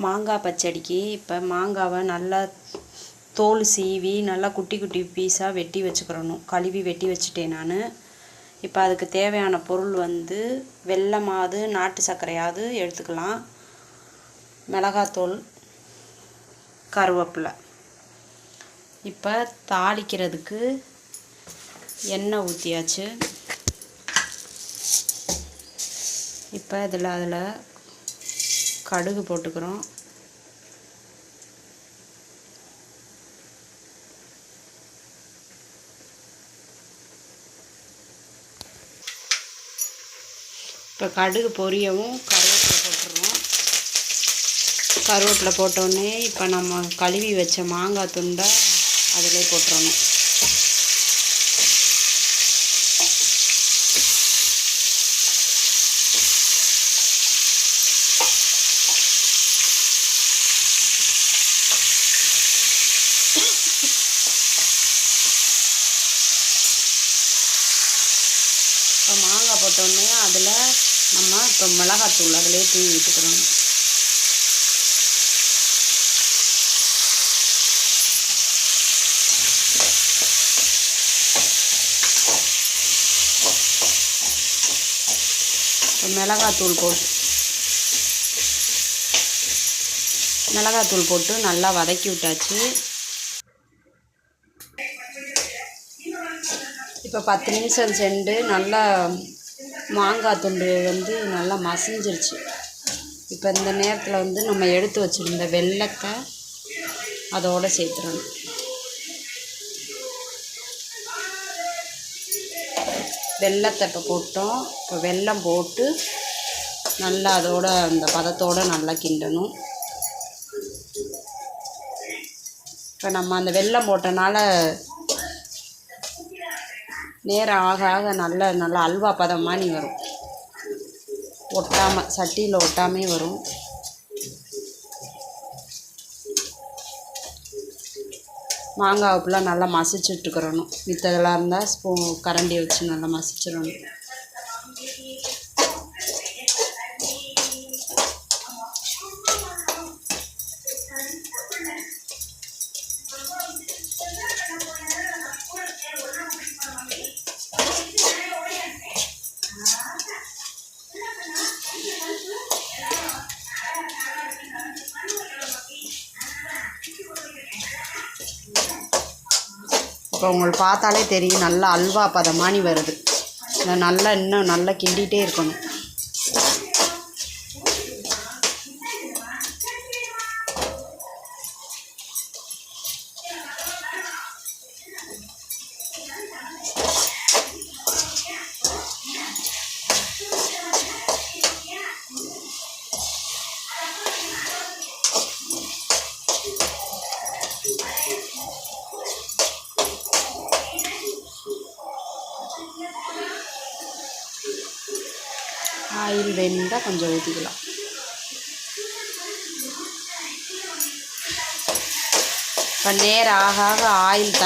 மாங்காய் பச்சடிக்கு இப்போ மாங்காவை நல்லா தோல் சீவி நல்லா குட்டி குட்டி பீஸாக வெட்டி வச்சுக்கிறணும். கழுவி வெட்டி வச்சுட்டேன் நான். இப்போ அதுக்கு தேவையான பொருள் வந்து வெல்லமாவது நாட்டு சர்க்கரையாவது எடுத்துக்கலாம். மிளகாத்தூள், கருவேப்பிலை. இப்போ தாளிக்கிறதுக்கு எண்ணெய் ஊற்றியாச்சு. இப்போ அதில் கடுகு போட்டுக்கிறோம். இப்போ கடுகு பொரியவும் கருவேப்பிலை போட்டுடுறோம். கருவேப்பிலை போட்டோடனே இப்போ நம்ம கழுவி வச்ச மாங்காய் துண்டை அதிலே போட்டுறணும். இப்போ மாங்காய் போட்டோடனே அதில் நம்ம இப்போ மிளகாத்தூள் அதிலே தூவி விட்டுக்கிறோம். இப்போ மிளகாத்தூள் போட்டு நல்லா வதக்கி விட்டாச்சு. இப்போ 10 நிமிஷம் சென்று நல்லா மாங்காய் துண்டு வந்து நல்லா மசிஞ்சிருச்சு. இப்போ இந்த நேரத்தில் வந்து நம்ம எடுத்து வச்சுருந்த வெல்லத்தை அதோடு சேர்த்துடணும். வெல்லத்தை இப்போ போட்டோம். இப்போ வெல்லம் போட்டு நல்லா அதோட அந்த பதத்தோடு நல்லா கிண்டணும். இப்போ நம்ம அந்த வெல்லம் போட்டனால நேரம் ஆக ஆக நல்லா அல்வா பதம் மாதிரி வரும். ஒட்டாமல் சட்டியில் ஒட்டாமே வரும். மாங்காய் ஃபுல்லாக நல்லா மசிச்சுட்டுக்கிறணும். மித்ததெல்லாம் இருந்தால் கரண்டியை வச்சு நல்லா மசிச்சிடணும். இப்போ உங்களுக்கு பார்த்தாலே தெரியும் நல்லா அல்வா பதமானி வருது. இதை நல்லா இன்னும் நல்லா கிண்டிகிட்டே இருக்கணும். ஆயில் வேணும்னா கொஞ்சம் ஊற்றிக்கலாம். இப்போ நேரம் ஆக ஆக ஆயில்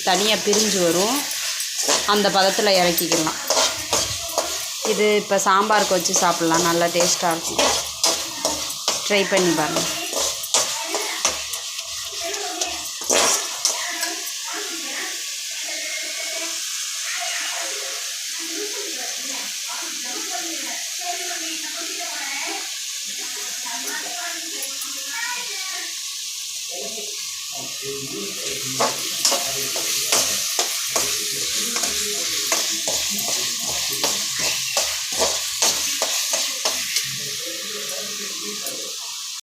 தனியாக பிரிஞ்சு வரும். அந்த பதத்தில் இறக்கிக்கலாம். இது இப்போ சாம்பாருக்கு வச்சு சாப்பிட்லாம். நல்லா டேஸ்ட்டாக இருக்கும். ட்ரை பண்ணி பாருங்கள்.